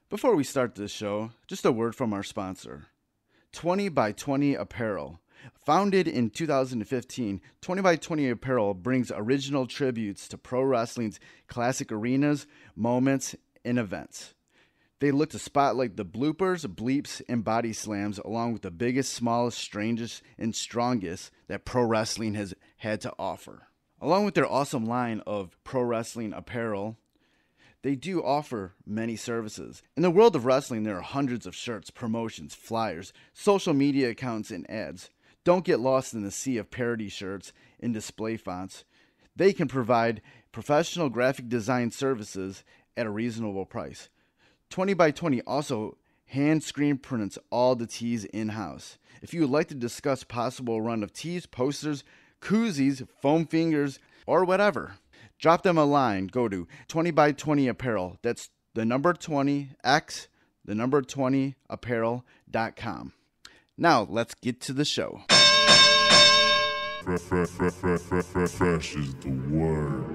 Before we start this show, just a word from our sponsor, 20 by 20 Apparel. Founded in 2015, 20 by 20 Apparel brings original tributes to pro wrestling's classic arenas, moments, and events. They look to spotlight the bloopers, bleeps, and body slams along with the biggest, smallest, strangest, and strongest that pro wrestling has had to offer. Along with their awesome line of pro wrestling apparel, they do offer many services. In the world of wrestling, there are hundreds of shirts, promotions, flyers, social media accounts, and ads. Don't get lost in the sea of parody shirts and display fonts. They can provide professional graphic design services at a reasonable price. 20 by 20 also hand screen prints all the tees in-house. If you would like to discuss possible run of tees, posters, koozies, foam fingers, or whatever, drop them a line. Go to 20 by 20 Apparel. That's the number 20x, the number 20 apparel.com. Now, let's get to the show. Fresh is the word.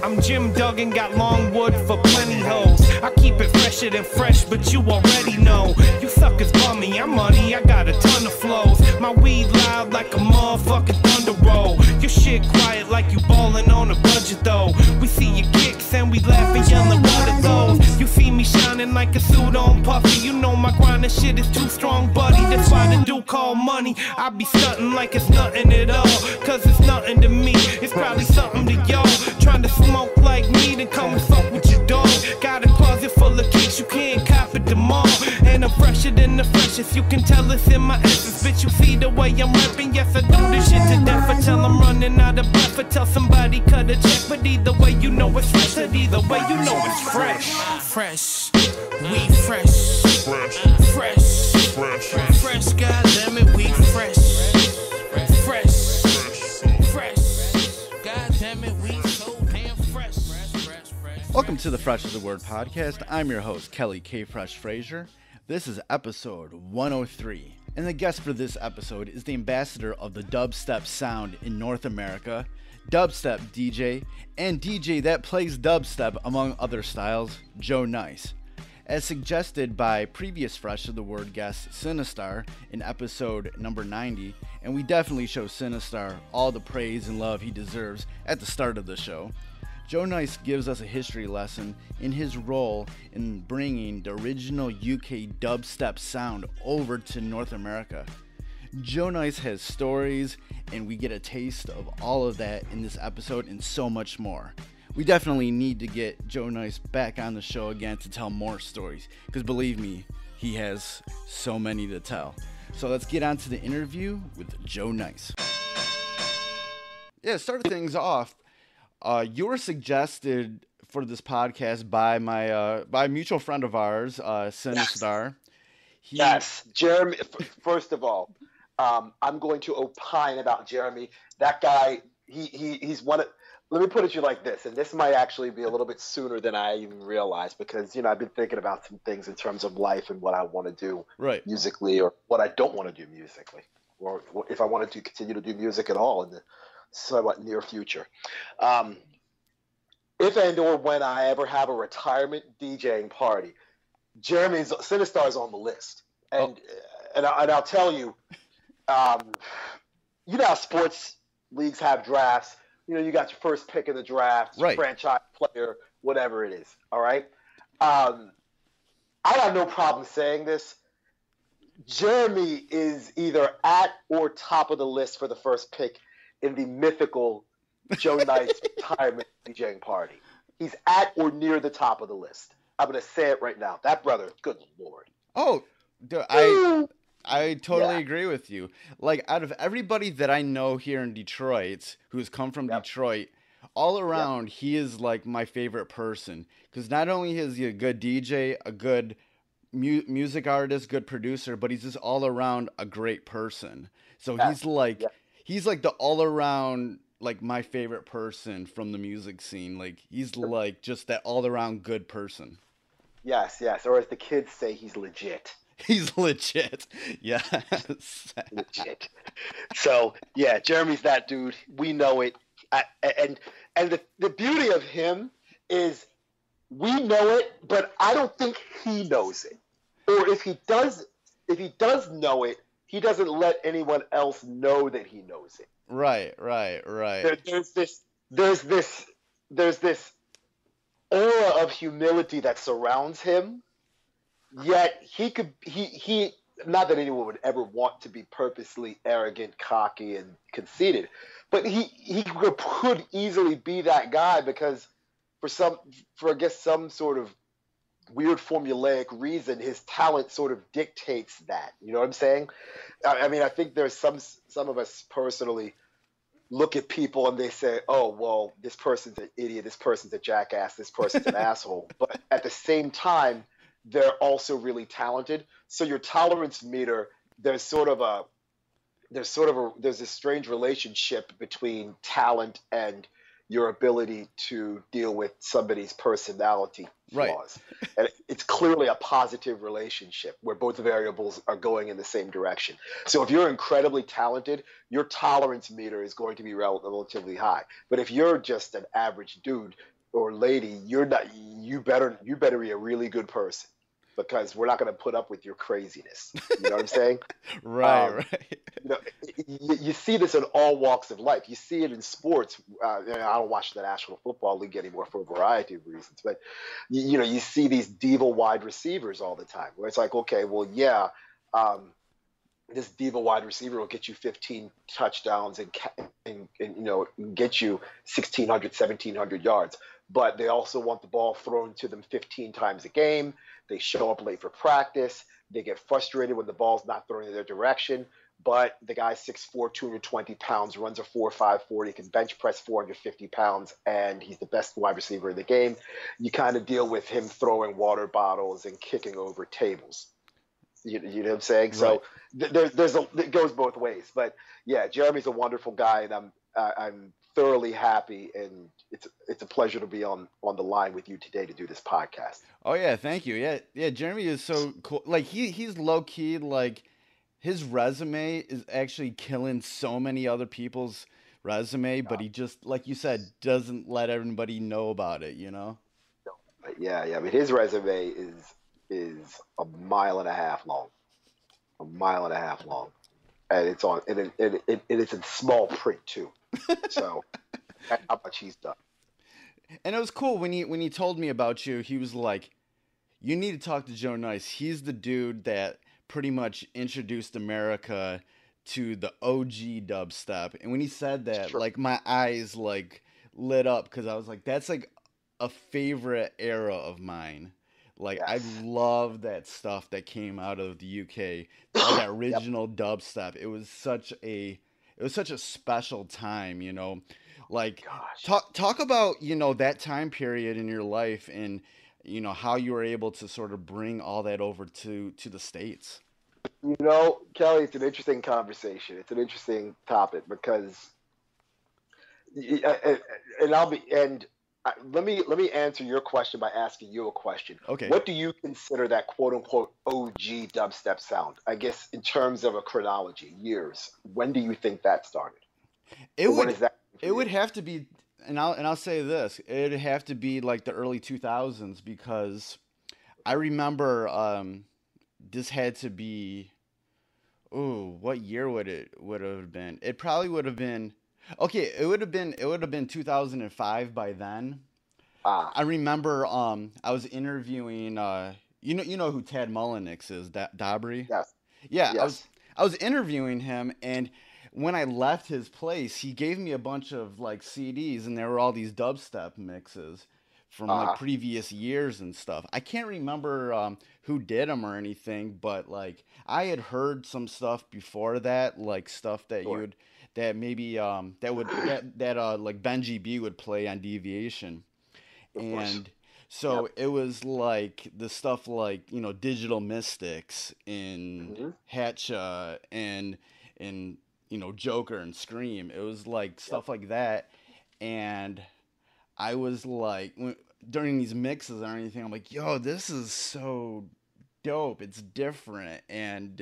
I'm Jim Duggan, got long wood for plenty hoes. I keep it fresher than fresh, but you already know. You suckers bummy, I'm money, I got a ton of flows. My weed loud like a motherfucking thunder roll. Your shit quiet like you ballin' on a budget though. We see your kicks and we laugh and yellin' what are those. You see me shining like a suit on puffy. You know my grindin' shit is too strong, buddy. That's why the dude call money. I be stuntin' like it's nothing at all. Cause it's nothing to me, it's probably something to y'all. Trying to smoke like me, then come and fuck with your dog. Got a closet full of kicks, you can't cop at the mall. And I'm fresher than the freshest, you can tell it's in my essence. Bitch, you see the way I'm rapping, yes I do this shit to death. I tell I'm running out of breath, I tell somebody cut a check. But either way you know it's fresh, and either way you know it's fresh. Fresh, we fresh, fresh, goddammit, we fresh. Welcome to the Fresh is the Word podcast. I'm your host, Kelly K. Fresh Frazier. This is episode 103. And the guest for this episode is the ambassador of the dubstep sound in North America, dubstep DJ, and DJ that plays dubstep among other styles, Joe Nice. As suggested by previous Fresh of the Word guest Sinistarr in episode number 90, and we definitely show Sinistarr all the praise and love he deserves at the start of the show, Joe Nice gives us a history lesson in his role in bringing the original UK dubstep sound over to North America. Joe Nice has stories, and we get a taste of all of that in this episode and so much more. We definitely need to get Joe Nice back on the show again to tell more stories, because believe me, he has so many to tell. So let's get on to the interview with Joe Nice. Yeah, start things off. You were suggested for this podcast by by a mutual friend of ours, Sinistarr. Yes, Jeremy. First of all, I'm going to opine about Jeremy. That guy, he's one of. Let me put it to you like this, and this might actually be a little bit sooner than I even realized, because I've been thinking about some things in terms of life and what I want to do musically, or what I don't want to do musically, or if I wanted to continue to do music at all in the somewhat near future. If and or when I ever have a retirement DJing party, Sinistarr is on the list, and I'll tell you, you know how sports leagues have drafts. You got your first pick in the draft, franchise player, whatever it is. All right. I have no problem saying this. Jeremy is either at or top of the list for the first pick in the mythical Joe Nice retirement DJing party. He's at or near the top of the list. I'm going to say it right now. That brother, good Lord. Oh, I totally agree with you. Like, out of everybody that I know here in Detroit who's come from Detroit, all around, he is like my favorite person. Because not only is he a good DJ, a good music artist, good producer, but he's just all around a great person. So he's like the all around, like, my favorite person from the music scene. Like, he's like just that all around good person. Yes. Or as the kids say, he's legit. He's legit. Yes. Legit. So, yeah, Jeremy's that dude. We know it. And the beauty of him is we know it, but I don't think he knows it. Or if he does know it, he doesn't let anyone else know that he knows it. Right. There's this aura of humility that surrounds him. Yet he not that anyone would ever want to be purposely arrogant, cocky, and conceited, but he could easily be that guy because for I guess some sort of weird formulaic reason, his talent sort of dictates that. You know what I'm saying? I mean, I think there's some of us personally look at people and they say, oh, well, this person's an idiot, this person's a jackass, this person's an asshole. But at the same time, they're also really talented. So your tolerance meter, there's this strange relationship between talent and your ability to deal with somebody's personality flaws. Right. And it's clearly a positive relationship where both variables are going in the same direction. So if you're incredibly talented, your tolerance meter is going to be relatively high. But if you're just an average dude or lady, you better be a really good person, because we're not going to put up with your craziness. You know what I'm saying? Right. You know, you see this in all walks of life. You see it in sports. I don't watch the National Football League anymore for a variety of reasons, but you see these diva wide receivers all the time, where it's like, okay, well, yeah, this diva wide receiver will get you 15 touchdowns and get you 1,600, 1,700 yards. But they also want the ball thrown to them 15 times a game. They show up late for practice. They get frustrated when the ball's not thrown in their direction. But the guy's 6'4", 220 pounds, runs a 4.5 40, can bench press 450 pounds, and he's the best wide receiver in the game. You kind of deal with him throwing water bottles and kicking over tables. You know what I'm saying? Right. So it goes both ways. But yeah, Jeremy's a wonderful guy, and I'm thoroughly happy, and it's a pleasure to be on the line with you today to do this podcast. Oh yeah, thank you. Yeah, Jeremy is so cool. Like he's low key, like his resume is actually killing so many other people's resume, but he just, like you said, doesn't let everybody know about it, you know? Yeah. I mean, his resume is a mile and a half long. And it's on and it's in small print too. So that's how much he's done. And it was cool when he told me about you. He was like, you need to talk to Joe Nice. He's the dude that pretty much introduced America to the OG dubstep. And when he said that, like my eyes like lit up, because I was like, that's like a favorite era of mine. Like, yes. I love that stuff that came out of the UK, that original dubstep. It was such a special time, you know. Like, talk about, you know, that time period in your life, and you know how you were able to sort of bring all that over to the States. You know, Kelly, it's an interesting conversation. It's an interesting topic because, let me answer your question by asking you a question. Okay. What do you consider that quote unquote OG dubstep sound? I guess in terms of a chronology, years. When do you think that started? It would have to be, and I'll say this, it'd have to be like the early 2000s, because I remember this had to be, what year would have been? It probably would have been, okay, it would have been 2005 by then. I remember I was interviewing you know who Tad Mullenix is, Dabry? Yes. Yeah, yes. I was interviewing him, and when I left his place, he gave me a bunch of like CDs, and there were all these dubstep mixes from like previous years and stuff. I can't remember who did them or anything, but like I had heard some stuff before that, like stuff that like Benji B would play on Deviation. And so it was like the stuff like, you know, Digital Mystics and Hatcha and you know, Joker and Scream. It was like stuff like that. And I was like, during these mixes or anything, I'm like, yo, this is so dope. It's different. And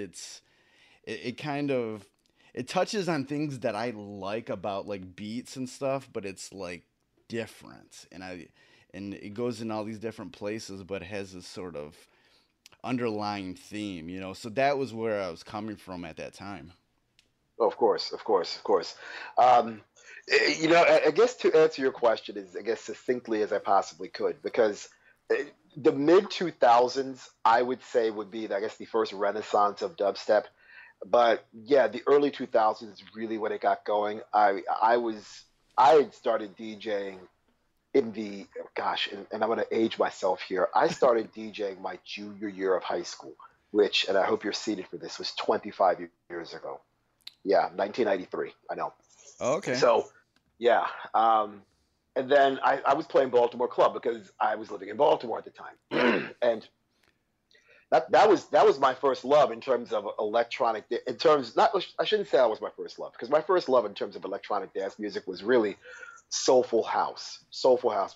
it kind of, it touches on things that I like about like beats and stuff, but it's like different. and it goes in all these different places, but it has this sort of underlying theme, you know. So that was where I was coming from at that time. Oh, of course, of course, of course. Um, you know, I guess to answer your question is, I guess, succinctly as I possibly could, because the mid 2000s, I would say, would be, I guess, the first renaissance of dubstep. But yeah, the early 2000s is really when it got going. I had started DJing in the gosh, and I'm going to age myself here. I started DJing my junior year of high school, which, and I hope you're seated for this, was 25 years ago. Yeah, 1993. I know. Oh, okay. So, yeah. And then I was playing Baltimore Club because I was living in Baltimore at the time, and that was my first love in terms of electronic. In terms, not I shouldn't say that was my first love, because my first love in terms of electronic dance music was really soulful house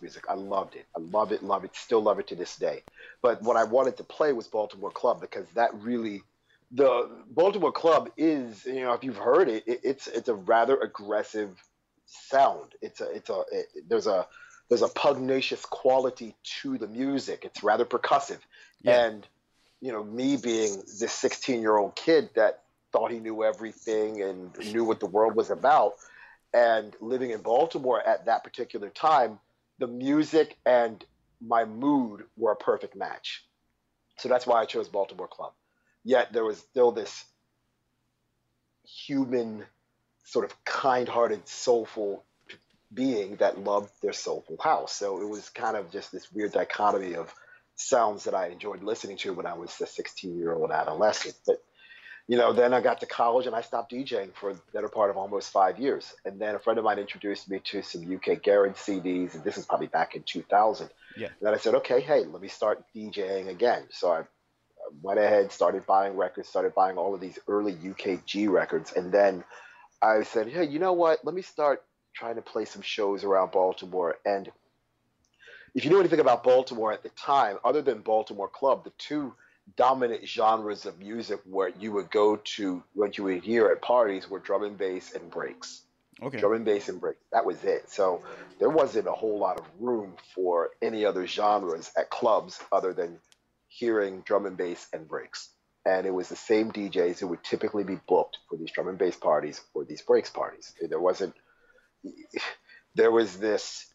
music. I loved it. I love it, still love it to this day. But what I wanted to play was Baltimore Club, because that really, the Baltimore Club is, you know, if you've heard it, it's a rather aggressive sound. There's a pugnacious quality to the music. It's rather percussive. Yeah. And you know, me being this 16-year-old kid that thought he knew everything and knew what the world was about, and living in Baltimore at that particular time, the music and my mood were a perfect match. So that's why I chose Baltimore Club. Yet there was still this human, sort of kind-hearted, soulful being that loved their soulful house. So it was kind of just this weird dichotomy of sounds that I enjoyed listening to when I was a 16-year-old adolescent. But, you know, then I got to college and I stopped DJing for the better part of almost 5 years. And then a friend of mine introduced me to some UK Garage CDs, and this is probably back in 2000. Yeah. And then I said, okay, hey, let me start DJing again. So I went ahead, started buying records, started buying all of these early UKG records. And then I said, hey, you know what? Let me start trying to play some shows around Baltimore. And if you knew anything about Baltimore at the time, other than Baltimore Club, the two dominant genres of music where you would go to, what you would hear at parties, were drum and bass and breaks. Okay. Drum and bass and breaks. That was it. So there wasn't a whole lot of room for any other genres at clubs other than hearing drum and bass and breaks. And it was the same DJs who would typically be booked for these drum and bass parties or these breaks parties. There was this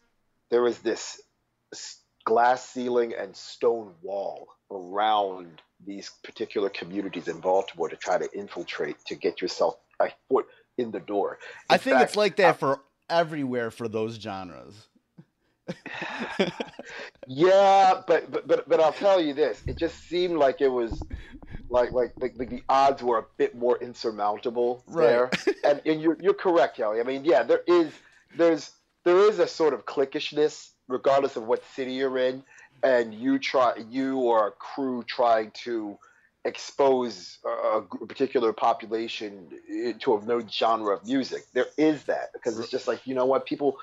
glass ceiling and stone wall around these particular communities in Baltimore to try to infiltrate, to get yourself a foot in the door. I think it's like that for everywhere for those genres. Yeah, but I'll tell you this: it just seemed like it was like the odds were a bit more insurmountable there. And you're correct, Kelly. I mean, yeah, there is a sort of cliquishness, regardless of what city you're in, and you or a crew trying to expose a particular population to a no genre of music. There is that, because it's just like, you know what, people,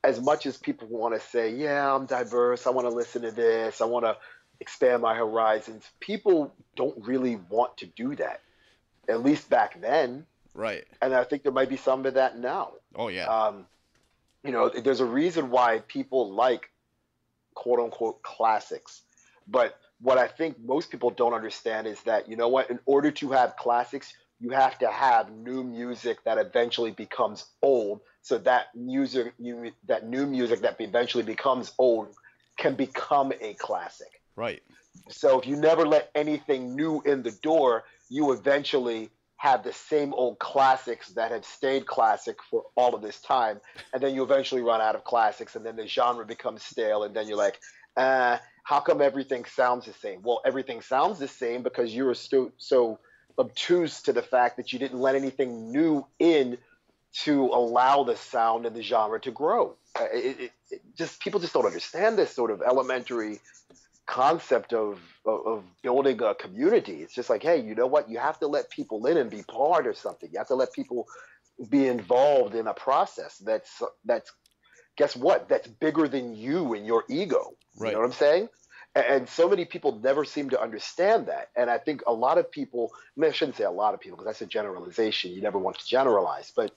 as much as people want to say, yeah, I'm diverse, I want to listen to this, I want to expand my horizons, people don't really want to do that, at least back then. Right. And I think there might be some of that now. Oh, yeah. You know, there's a reason why people like quote unquote classics. But what I think most people don't understand is that, you know what, in order to have classics, you have to have new music that eventually becomes old. So that new music that eventually becomes old can become a classic. Right. So if you never let anything new in the door, you eventually have the same old classics that have stayed classic for all of this time, and then you eventually run out of classics, and then the genre becomes stale, and then you're like, how come everything sounds the same? Well, everything sounds the same because you were so obtuse to the fact that you didn't let anything new in to allow the sound and the genre to grow. People just don't understand this sort of elementary concept of building a community. It's just like, hey, you know what? You have to let people in and be part of something. You have to let people be involved in a process that's guess what? That's bigger than you and your ego. Right. You know what I'm saying? And so many people never seem to understand that. And I think a lot of people, I shouldn't say a lot of people because that's a generalization. You never want to generalize. But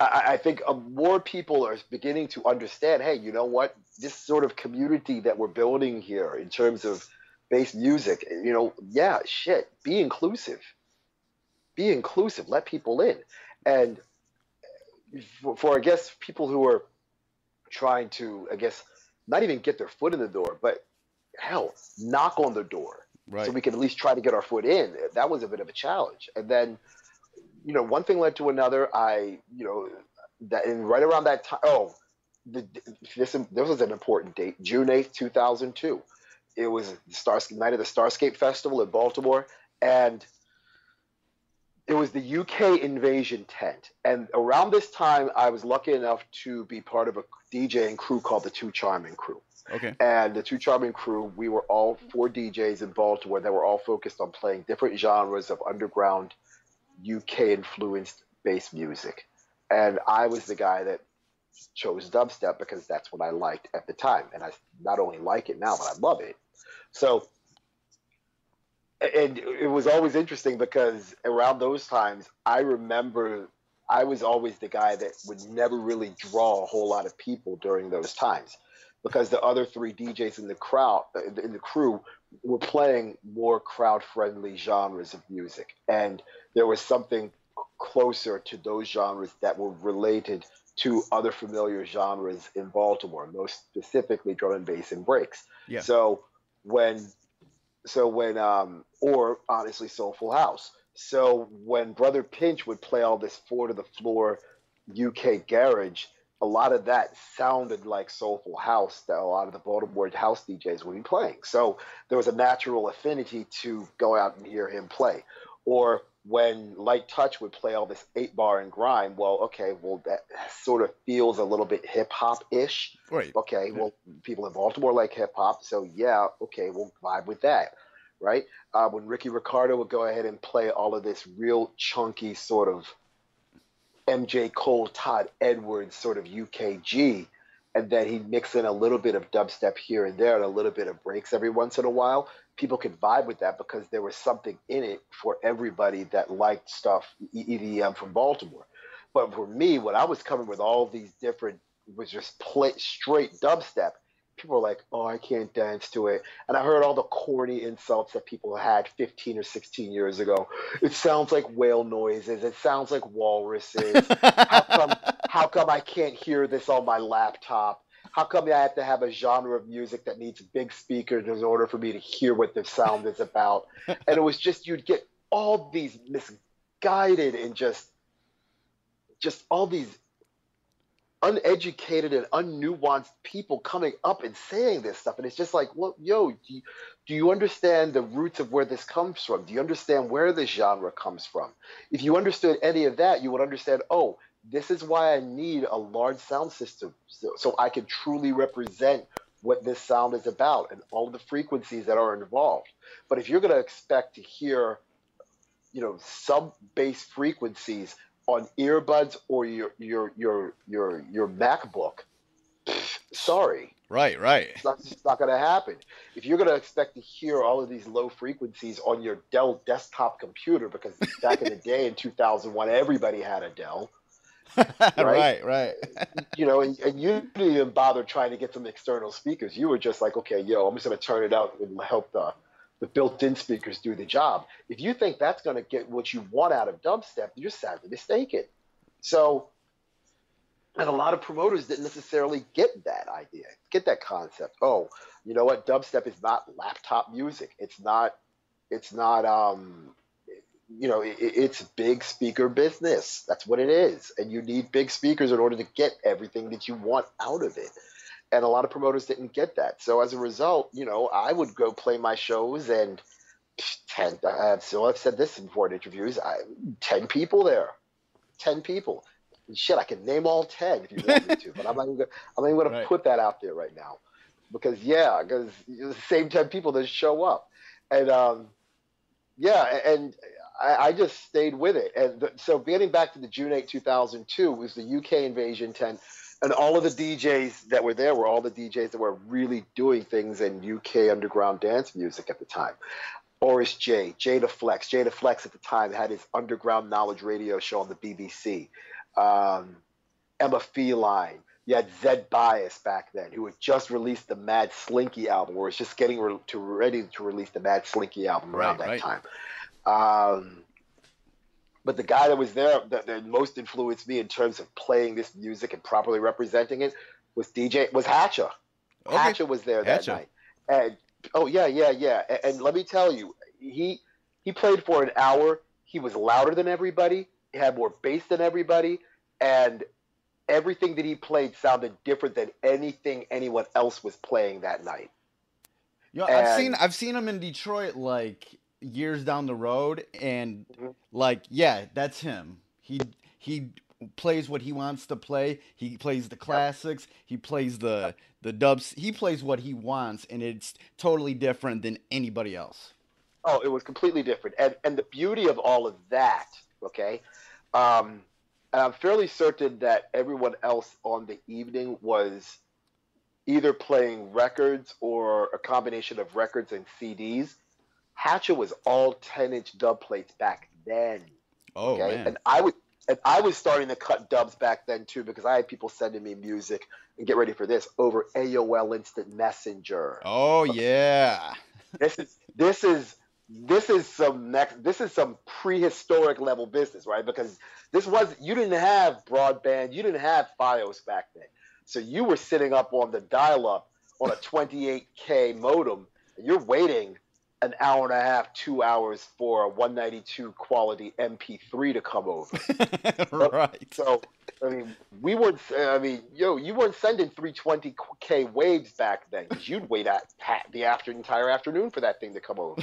I think more people are beginning to understand, hey, you know what? This sort of community that we're building here in terms of bass music, yeah, shit, be inclusive. Be inclusive. Let people in. And for I guess, people who are trying to, I guess, not even get their foot in the door, but hell, knock on the door so Right. we can at least try to get our foot in. That was a bit of a challenge. And then, one thing led to another. And right around that time, this was an important date, June 8th, 2002. It was the night of the Starscape Festival in Baltimore, and it was the UK Invasion tent. And around this time, I was lucky enough to be part of a DJing crew called the Two Charming Crew. Okay. And the Two Charming Crew, we were all 4 DJs in Baltimore that were all focused on playing different genres of underground UK-influenced bass music. And I was the guy that chose dubstep because that's what I liked at the time. And I not only like it now, but I love it. So, and it was always interesting because around those times, I remember I was always the guy that would never really draw a whole lot of people during those times, because the other 3 DJs in the crew were playing more crowd-friendly genres of music. And there was something closer to those genres that were related to other familiar genres in Baltimore, most specifically drum and bass and breaks. Yeah. Or honestly, Soulful House. So when Brother Pinch would play all this floor-to-the-floor UK garage, a lot of that sounded like Soulful House that a lot of the Baltimore house DJs would be playing. So there was a natural affinity to go out and hear him play. Or when Light Touch would play all this 8-bar and grime, that sort of feels a little bit hip-hop-ish. Right. Okay, well, people in Baltimore like hip-hop, so yeah, okay, we'll vibe with that, right? When Ricky Ricardo would go ahead and play all of this real chunky sort of MJ Cole, Todd Edwards sort of UKG, and then he'd mix in a little bit of dubstep here and there and a little bit of breaks every once in a while, people could vibe with that because there was something in it for everybody that liked stuff, EDM from Baltimore. But for me, when I was coming with all these different, was just straight dubstep, people were like, oh, I can't dance to it. And I heard all the corny insults that people had 15 or 16 years ago. It sounds like whale noises. It sounds like walruses. How come I can't hear this on my laptop? How come I have to have a genre of music that needs big speakers in order for me to hear what the sound is about? And it was just, you'd get all these misguided and just all these uneducated and unnuanced people coming up and saying this stuff. And it's just like, well, do you understand the roots of where this comes from? Do you understand where this genre comes from? If you understood any of that, you would understand, oh, this is why I need a large sound system so I can truly represent what this sound is about and all the frequencies that are involved. But if you're going to expect to hear, sub-bass frequencies on earbuds or your MacBook, sorry. Right. It's not going to happen. If you're going to expect to hear all of these low frequencies on your Dell desktop computer, because back in the day in 2001, everybody had a Dell. Right. And you didn't even bother trying to get some external speakers. You were just like, okay, I'm just going to turn it out and help the built-in speakers do the job. If you think that's going to get what you want out of dubstep, you're sadly mistaken. So, and a lot of promoters didn't necessarily get that idea, get that concept. Oh, you know what? Dubstep is not laptop music. It's big speaker business. That's what it is. And you need big speakers in order to get everything that you want out of it. And a lot of promoters didn't get that. So as a result, I would go play my shows and I've said this before in interviews, 10 people there. 10 people. Shit, I can name all 10 if you want me to, but I'm not even going to put that out there right now. Because the same 10 people that show up. And I just stayed with it. And so getting back to the June 8, 2002 was the UK Invasion tent. And all of the DJs that were there were all the DJs that were really doing things in UK underground dance music at the time. Oris J, Jada Flex. Jada Flex at the time had his underground knowledge radio show on the BBC. Emma Feline. You had Zed Bias back then, who had just released the Mad Slinky album, or was just getting ready to release the Mad Slinky album around that time. But the guy that was there that most influenced me in terms of playing this music and properly representing it was Hatcha. Okay. Hatcha was there that night. And And let me tell you, he played for an hour. He was louder than everybody. He had more bass than everybody, and everything that he played sounded different than anything anyone else was playing that night. You know, I've seen him in Detroit like years down the road, and like, yeah, that's him. He plays what he wants to play. He plays the classics. He plays the dubs. He plays what he wants, and it's totally different than anybody else. Oh, it was completely different. And the beauty of all of that, okay, and I'm fairly certain that everyone else on the evening was either playing records or a combination of records and CDs. Hatcha was all 10-inch dub plates back then. Oh, okay? Man. And I was starting to cut dubs back then too, because I had people sending me music, and get ready for this, over AOL Instant Messenger. Oh yeah. This is some prehistoric level business, right? Because you didn't have broadband, you didn't have FiOS back then. So you were sitting up on the dial-up on a 28K modem, and you're waiting an hour and a half, 2 hours for a 192 quality MP3 to come over. Right. So, I mean, you weren't sending 320K waves back then, because you'd wait the entire afternoon for that thing to come over.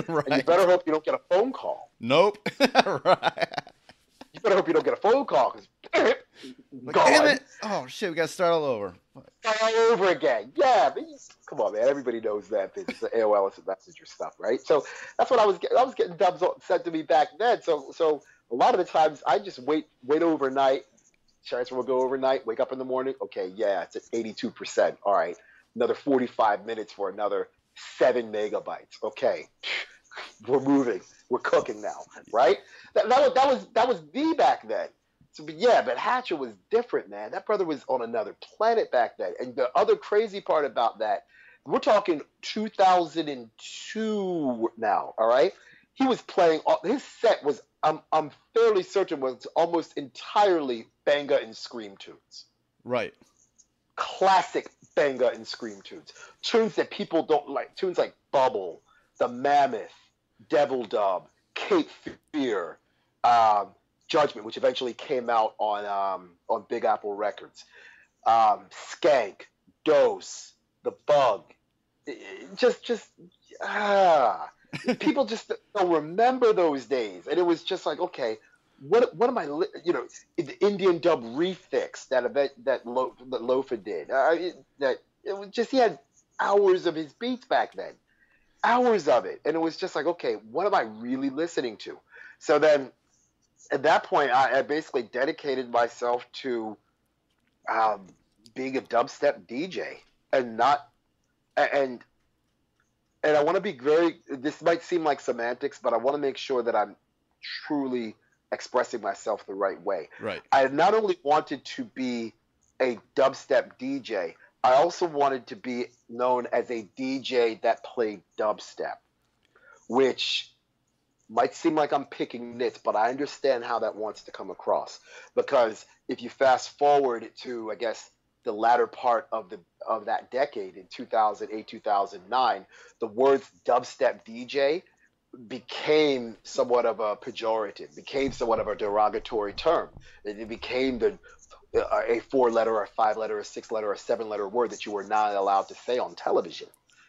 Right. And you better hope you don't get a phone call. Nope. Right. You better hope you don't get a phone call, because damn it! Oh shit, we got to start all over. Start all over again. Yeah, but come on, man. Everybody knows that it's the AOL Instant Messenger stuff, right? So that's what I was getting. I was getting dubs sent to me back then. So a lot of the times I just wait overnight. Transfer will go overnight. Wake up in the morning. Okay, yeah, it's at 82%. All right, another 45 minutes for another 7 megabytes. Okay, we're moving. We're cooking now, right? That was the back then. So, but Hatcha was different, man. That brother was on another planet back then. And the other crazy part about that, we're talking 2002 now, all right? He was playing, his set was, I'm fairly certain, was almost entirely Benga and Scream tunes. Right. Classic Benga and Scream tunes. Tunes that people don't like. Tunes like Bubble, The Mammoth, Devil Dub, Cape Fear, Judgment, which eventually came out on Big Apple Records, Skank, Dose, The Bug, people just don't remember those days, and it was just like, okay, what am I, the Indian dub refix that Lofa did, that it was just, he had hours of his beats back then, hours of it, and it was just like, okay, what am I really listening to? So then, at that point, I basically dedicated myself to being a dubstep DJ, and I want to be this might seem like semantics, but I want to make sure that I'm truly expressing myself the right way. Right. I not only wanted to be a dubstep DJ, I also wanted to be known as a DJ that played dubstep, which might seem like I'm picking nits, but I understand how that wants to come across. Because if you fast forward to, I guess, the latter part of that decade in 2008, 2009, the words dubstep DJ became somewhat of a pejorative, became somewhat of a derogatory term. It became a 4-letter, or a 5-letter, or a 6-letter, or a 7-letter word that you were not allowed to say on television.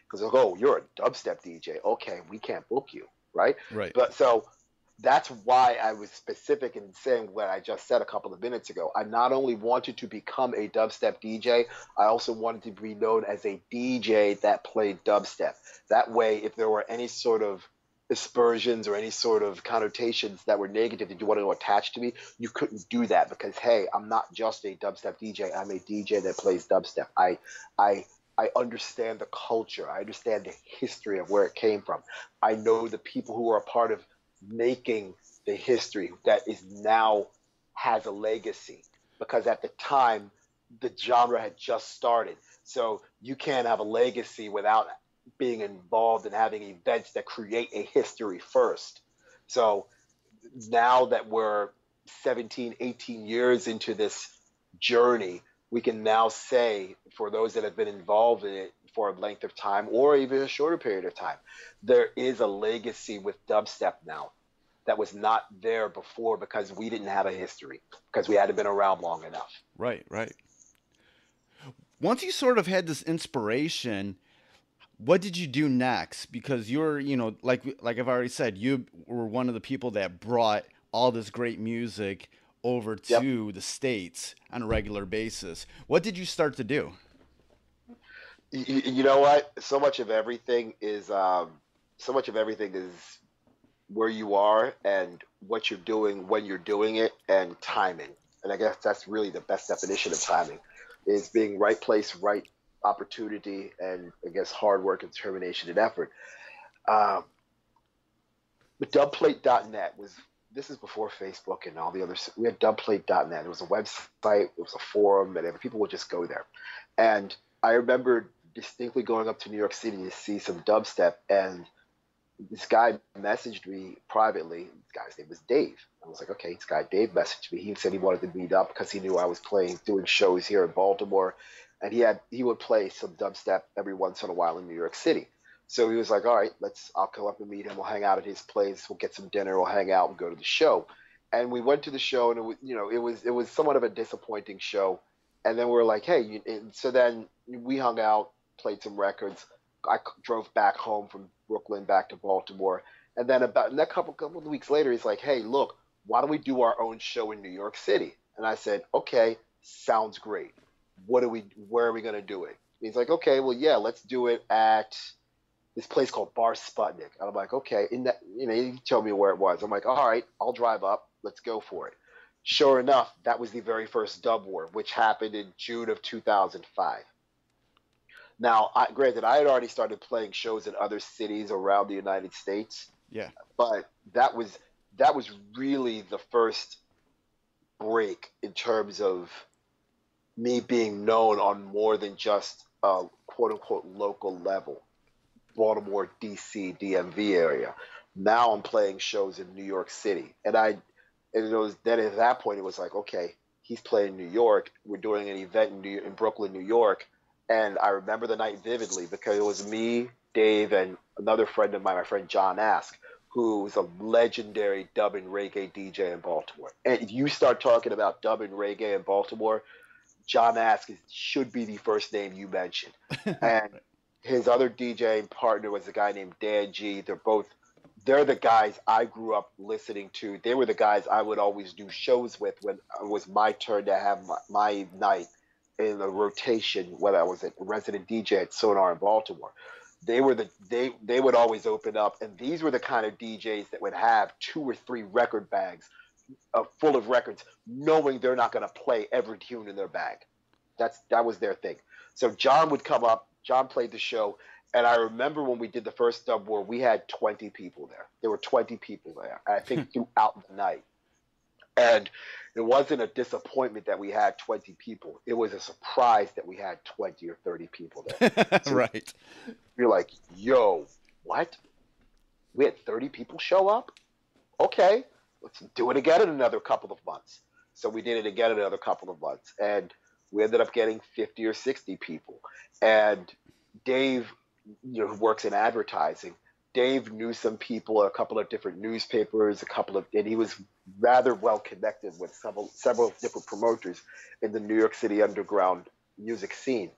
Because, oh, you're a dubstep DJ. Okay, we can't book you. Right. But so that's why I was specific in saying what I just said a couple of minutes ago. I not only wanted to become a dubstep DJ, I also wanted to be known as a DJ that played dubstep. That way, if there were any sort of aspersions or any sort of connotations that were negative that you wanted to attach to me, you couldn't do that, because, hey, I'm not just a dubstep DJ. I'm a DJ that plays dubstep. I understand the culture. I understand the history of where it came from. I know the people who are a part of making the history that is now has a legacy. because at the time the genre had just started. So you can't have a legacy without being involved and having events that create a history first. So now that we're 17, 18 years into this journey, we can now say, for those that have been involved in it for a length of time or even a shorter period of time, there is a legacy with dubstep now that was not there before because we didn't have a history, because we hadn't been around long enough. Right, right. Once you sort of had this inspiration, what did you do next? Because you're, like I've already said, you were one of the people that brought all this great music over to the States on a regular basis. What did you start to do? You know what? So much of everything is where you are and what you're doing when you're doing it, and timing. And I guess that's really the best definition of timing, is being right place, right opportunity, and I guess hard work and determination and effort. But dubplate.net this is before Facebook and all the other. We had dubplate.net. It was a website, it was a forum, and people would just go there. And I remember distinctly going up to New York City to see some dubstep, and this guy messaged me privately. This guy's name was Dave. I was like, okay, this guy Dave messaged me. He said he wanted to meet up because he knew I was doing shows here in Baltimore, and he would play some dubstep every once in a while in New York City. So he was like, all right, I'll go up and meet him. We'll hang out at his place. We'll get some dinner. We'll hang out and go to the show. And we went to the show, and it was somewhat of a disappointing show. And then we were like, hey, so then we hung out, played some records. I drove back home from Brooklyn back to Baltimore. And then about a couple of weeks later, he's like, hey, look, why don't we do our own show in New York City? And I said, okay, sounds great. Where are we going to do it? And he's like, okay, well, yeah, let's do it at this place called Bar Sputnik. And I'm like, okay. He told me where it was. I'm like, all right, I'll drive up. Let's go for it. Sure enough, that was the very first Dub War, which happened in June of 2005. Now, granted, I had already started playing shows in other cities around the United States. Yeah. But that was really the first break in terms of me being known on more than just a quote-unquote local level, Baltimore, D.C., DMV area. Now I'm playing shows in New York City. And it was then at that point, it was like, okay, he's playing New York. We're doing an event in Brooklyn, New York. And I remember the night vividly because it was me, Dave, and another friend of mine, my friend John Ask, who's a legendary dub and reggae DJ in Baltimore. And if you start talking about dub and reggae in Baltimore, John Ask should be the first name you mention. And his other DJ partner was a guy named Dan G. They're the guys I grew up listening to. They were the guys I would always do shows with when it was my turn to have my night in the rotation, whether I was a resident DJ at Sonar in Baltimore. They would always open up, and these were the kind of DJs that would have 2 or 3 record bags full of records, knowing they're not going to play every tune in their bag. That was their thing. So John would come up. John played the show, and I remember when we did the first Dub War, we had 20 people there. There were 20 people there, I think, throughout the night. And it wasn't a disappointment that we had 20 people. It was a surprise that we had 20 or 30 people there. So right. You're like, yo, what? We had 30 people show up? Okay, let's do it again in another couple of months. So we did it again in another couple of months. And we ended up getting 50 or 60 people. And Dave, who works in advertising, Dave knew some people at a couple of different newspapers, and he was rather well connected with several different promoters in the New York City underground music scene.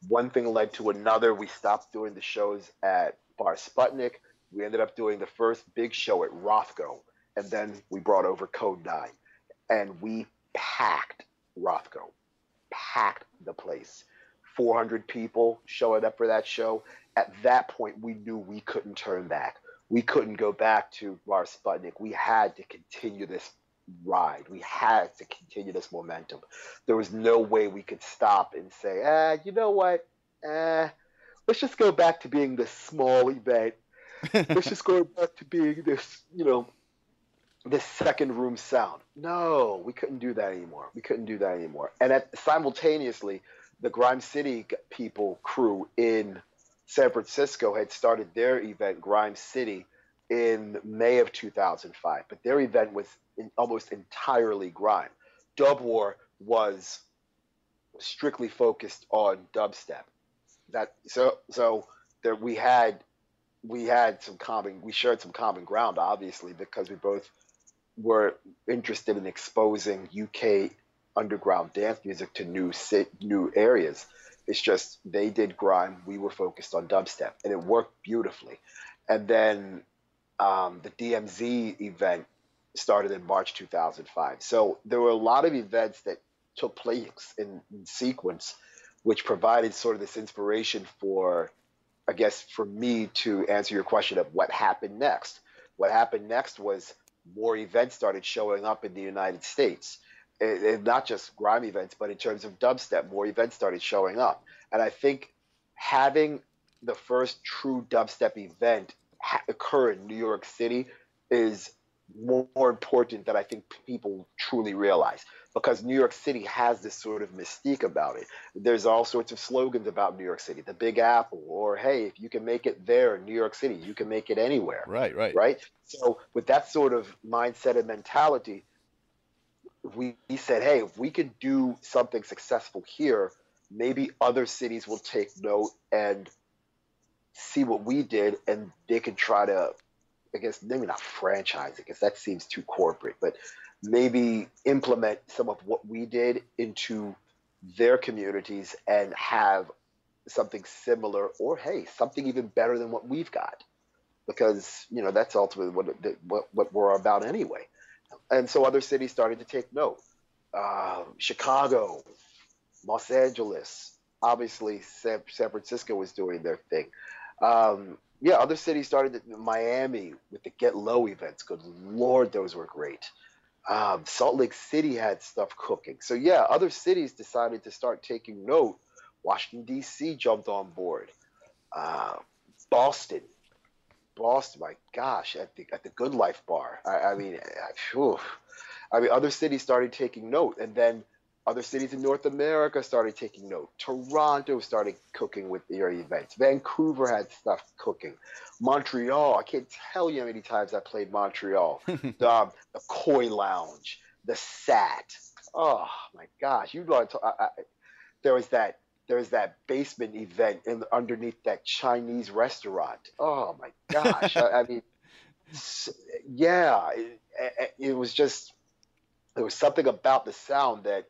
One thing led to another. We stopped doing the shows at Bar Sputnik. We ended up doing the first big show at Rothko, and then we brought over Code 9, and we packed Rothko, packed the place. 400 people showing up for that show. At that point, we knew we couldn't turn back. We couldn't go back to Bar Sputnik. We had to continue this ride. We had to continue this momentum. There was no way we could stop and say, you know what? Let's just go back to being this small event. Let's just go back to being this, this second room sound. No, we couldn't do that anymore. We couldn't do that anymore. And simultaneously, the Grime City people crew in San Francisco had started their event, Grime City, in May of 2005. But their event was almost entirely grime. Dub War was strictly focused on dubstep. So there we shared some common ground, obviously, because we both were interested in exposing UK underground dance music to new areas. It's just they did grime, we were focused on dubstep, and it worked beautifully. And then the DMZ event started in March 2005. So there were a lot of events that took place in sequence, which provided sort of this inspiration for, I guess, for me to answer your question of what happened next. What happened next was more events started showing up in the United States. And not just grime events, but in terms of dubstep, more events started showing up. And I think having the first true dubstep event occur in New York City is more important than I think people truly realize, because New York City has this sort of mystique about it. There's all sorts of slogans about New York City, the Big Apple, or hey, if you can make it there in New York City, you can make it anywhere. Right. So with that sort of mindset and mentality, we said, hey, if we could do something successful here, maybe other cities will take note and see what we did, and they can try to, I guess, maybe not franchise it, because that seems too corporate, but maybe implement some of what we did into their communities and have something similar, or hey, something even better than what we've got, because that's ultimately what we're about anyway. And so other cities started to take note. Chicago, Los Angeles, obviously San Francisco was doing their thing. Yeah, other cities started. Miami with the Get Low events. Good Lord, those were great. Salt Lake City had stuff cooking. So yeah, other cities decided to start taking note. Washington D.C. jumped on board. Uh, Boston, my gosh, at the Good Life bar. I mean, other cities started taking note, and then other cities in North America started taking note. Toronto started cooking with their events. Vancouver had stuff cooking. Montreal, I can't tell you how many times I played Montreal. The Koi Lounge, the Sat. Oh my gosh, you know, there was that basement event underneath that Chinese restaurant. Oh my gosh, I mean, yeah, it was just, there was something about the sound that,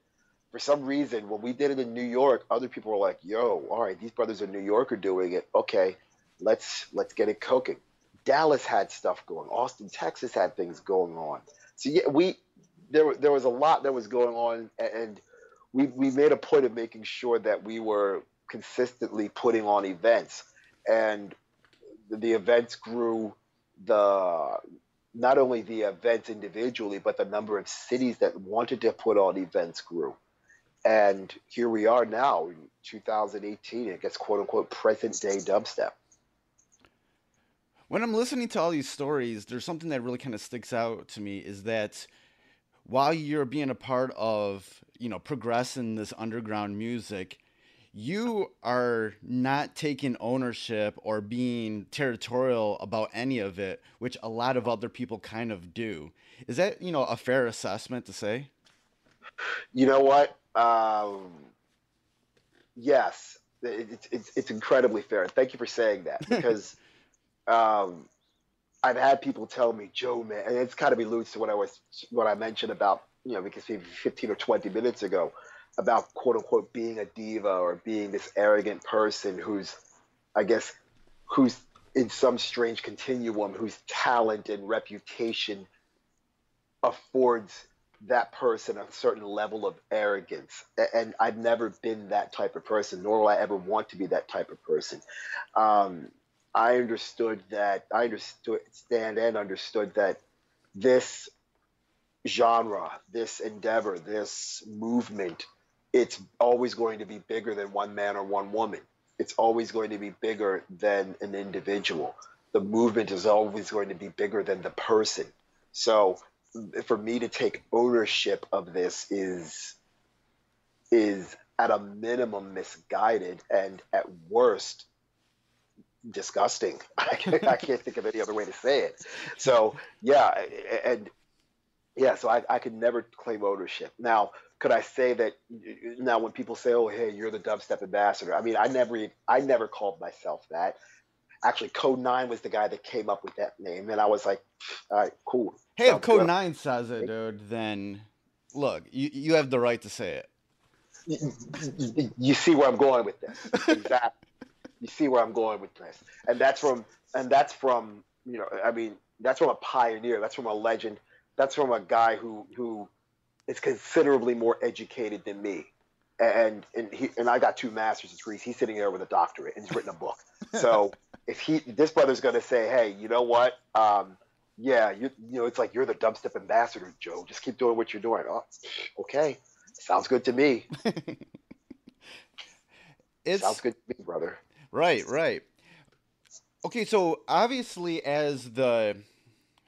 for some reason, when we did it in New York, other people were like, "Yo, all right, these brothers in New York are doing it. Okay, let's get it cooking." Dallas had stuff going. Austin, Texas had things going on. So yeah, there was a lot that was going on, and we made a point of making sure that we were consistently putting on events, and the events grew. The Not only the events individually, but the number of cities that wanted to put on events grew. And here we are now in 2018, I guess, quote unquote, present day dubstep. When I'm listening to all these stories, there's something that really kind of sticks out to me is that while you're being a part of, progressing this underground music, you are not taking ownership or being territorial about any of it, which a lot of other people kind of do. Is that, a fair assessment to say? You know what? Yes, it's incredibly fair. Thank you for saying that, because um, I've had people tell me, Joe, man, and it's kind of alludes to what I mentioned about, because maybe 15 or 20 minutes ago, about quote unquote being a diva or being this arrogant person who's, I guess, who's in some strange continuum, whose talent and reputation affords that person a certain level of arrogance. And I've never been that type of person, nor will I ever want to be that type of person. Um, I understood and understood that this genre, this endeavor, this movement, it's always going to be bigger than one man or one woman. It's always going to be bigger than an individual. The movement is always going to be bigger than the person. So for me to take ownership of this is at a minimum misguided and at worst disgusting. I can't think of any other way to say it. So yeah, and yeah, so I could never claim ownership. Now, could I say that now when people say, "Oh, hey, you're the dubstep ambassador," I mean, I never called myself that. Actually, Code 9 was the guy that came up with that name, and I was like, "All right, cool." Hey, if Code 9 says it, dude, then look, you have the right to say it. You see where I'm going with this. Exactly. You see where I'm going with this. And that's from you know, I mean, that's from a pioneer, that's from a legend, that's from a guy who is considerably more educated than me. And I got 2 master's degrees. He's sitting there with a doctorate and he's written a book. So if this brother's going to say, "Hey, you know what? Yeah, you know, it's like you're the dubstep ambassador, Joe. Just keep doing what you're doing." Oh, okay, sounds good to me. Sounds good to me, brother. Right, right. Okay, so obviously as the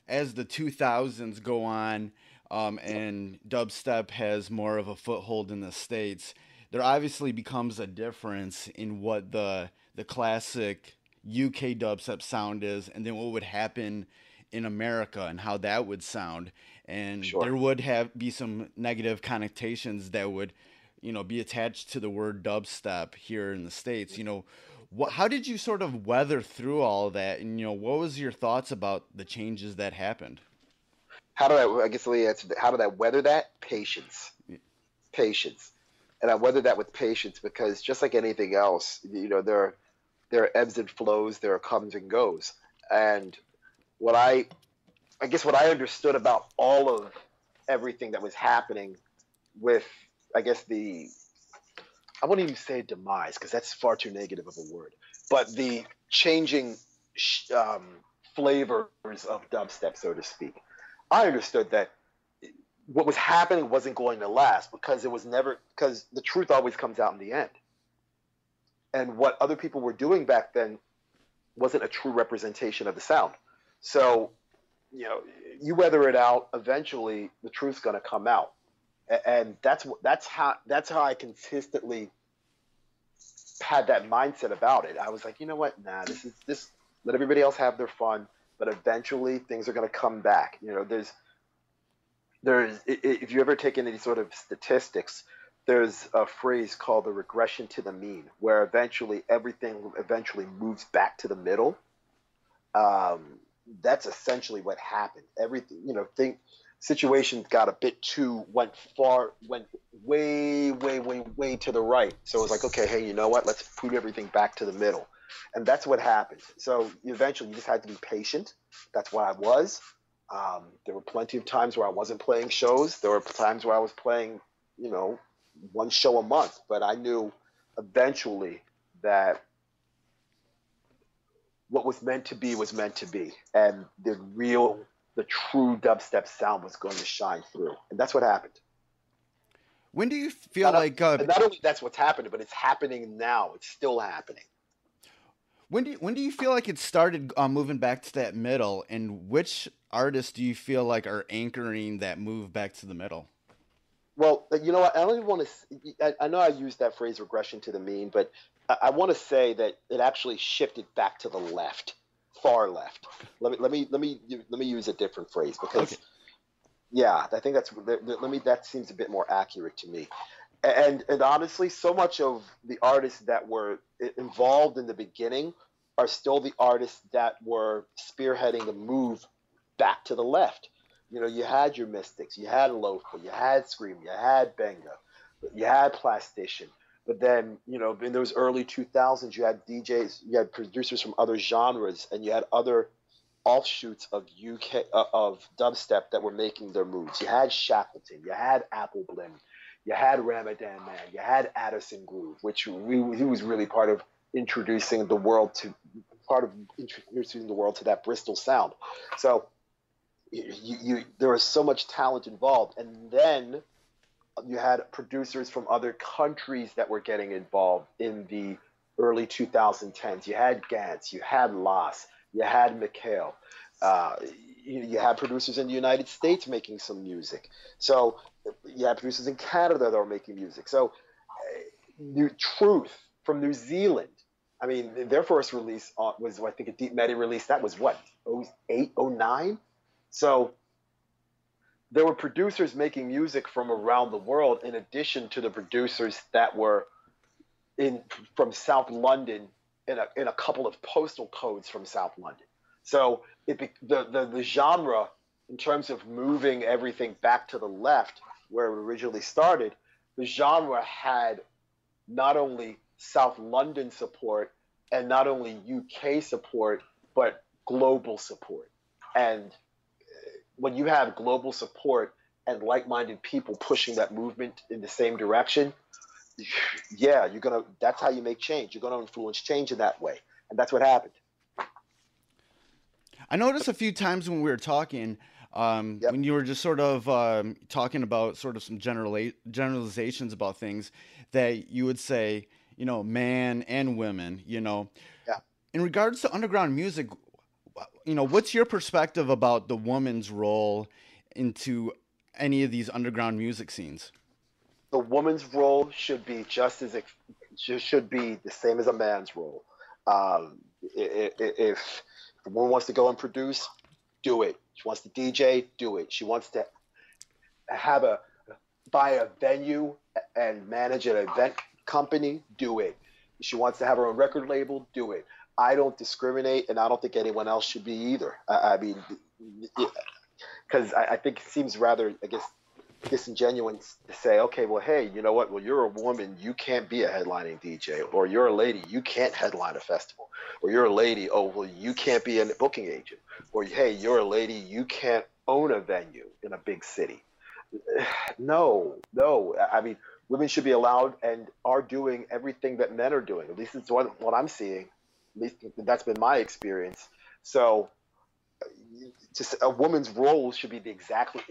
2000s go on, and dubstep has more of a foothold in the States, there obviously becomes a difference in what the classic UK dubstep sound is, and then what would happen in America and how that would sound. And Sure. there would be some negative connotations that would, be attached to the word dubstep here in the States. How did you sort of weather through all of that? And, what was your thoughts about the changes that happened? I guess the answer, how did I weather that? Patience. Patience. And I weathered that with patience because just like anything else, there are ebbs and flows, there are comes and goes. And I guess what I understood about all of everything that was happening with, I guess I wouldn't even say demise because that's far too negative of a word, but the changing flavors of dubstep, so to speak. I understood that what was happening wasn't going to last because because the truth always comes out in the end. And what other people were doing back then wasn't a true representation of the sound. So, you weather it out, eventually the truth's going to come out. And that's how I consistently had that mindset about it. I was like, you know what? Nah, this let everybody else have their fun, but eventually things are going to come back. There's if you ever take any sort of statistics, there's a phrase called the regression to the mean, where everything eventually moves back to the middle. That's essentially what happened. Everything, situations got a bit went way, way, way, way to the right. So it was like, okay, hey, you know what? Let's put everything back to the middle. And that's what happened. So eventually you just had to be patient. That's what I was. There were plenty of times where I wasn't playing shows. There were times where I was playing, one show a month. But I knew eventually that what was meant to be was meant to be. And the true dubstep sound was going to shine through. And that's what happened. When do you feel and not only that's what's happening, but it's happening now. It's still happening. When do you feel like it started moving back to that middle, and which artists do you feel like are anchoring that move back to the middle? Well, you know what? I don't even want to. I know I used that phrase "regression to the mean," but I want to say that it actually shifted back to the left, far left. Let me use a different phrase because, yeah, I think that seems a bit more accurate to me. And honestly, so much of the artists that were involved in the beginning are still the artists that were spearheading the move back to the left. You had your Mystics, you had Lofa, you had Scream, you had Benga, you had Plastician. But then, in those early 2000s, you had DJs, you had producers from other genres, and you had other offshoots of of dubstep that were making their moves. You had Shackleton, you had Apple Blend, you had Ramadan Man, you had Addison Groove, which he was really part of introducing the world to that Bristol sound. So there was so much talent involved, and then you had producers from other countries that were getting involved in the early 2010s. You had Gantz, you had Las, you had Mikhail. you have producers in the United States making some music. So you have producers in Canada that are making music. So New Truth from New Zealand. I mean, their first release was, I think, a Deep Medi release. That was what, 08, 09? So there were producers making music from around the world, in addition to the producers that were from South London, in a couple of postal codes from South London. So the genre, in terms of moving everything back to the left where it originally started, the genre had not only South London support and not only UK support, but global support. And when you have global support and like-minded people pushing that movement in the same direction, yeah, that's how you make change. You're gonna influence change in that way. And that's what happened. I noticed a few times when we were talking, when you were just sort of talking about sort of some generalizations about things, that you would say, man and women, Yeah. In regards to underground music, what's your perspective about the woman's role into any of these underground music scenes? The woman's role should be should be the same as a man's role. If the woman wants to go and produce, do it. She wants to DJ, do it. She wants to buy a venue and manage an event company, do it. She wants to have her own record label, do it. I don't discriminate, and I don't think anyone else should be either. I mean, because I think it seems rather, I guess, disingenuous to say, okay, well, hey, you know what? Well, you're a woman, you can't be a headlining DJ, or you're a lady, you can't headline a festival, or you're a lady, oh, well, you can't be a booking agent, or hey, you're a lady, you can't own a venue in a big city. No. I mean, women should be allowed and are doing everything that men are doing. At least it's what I'm seeing. At least that's been my experience. So just a woman's role should be exactly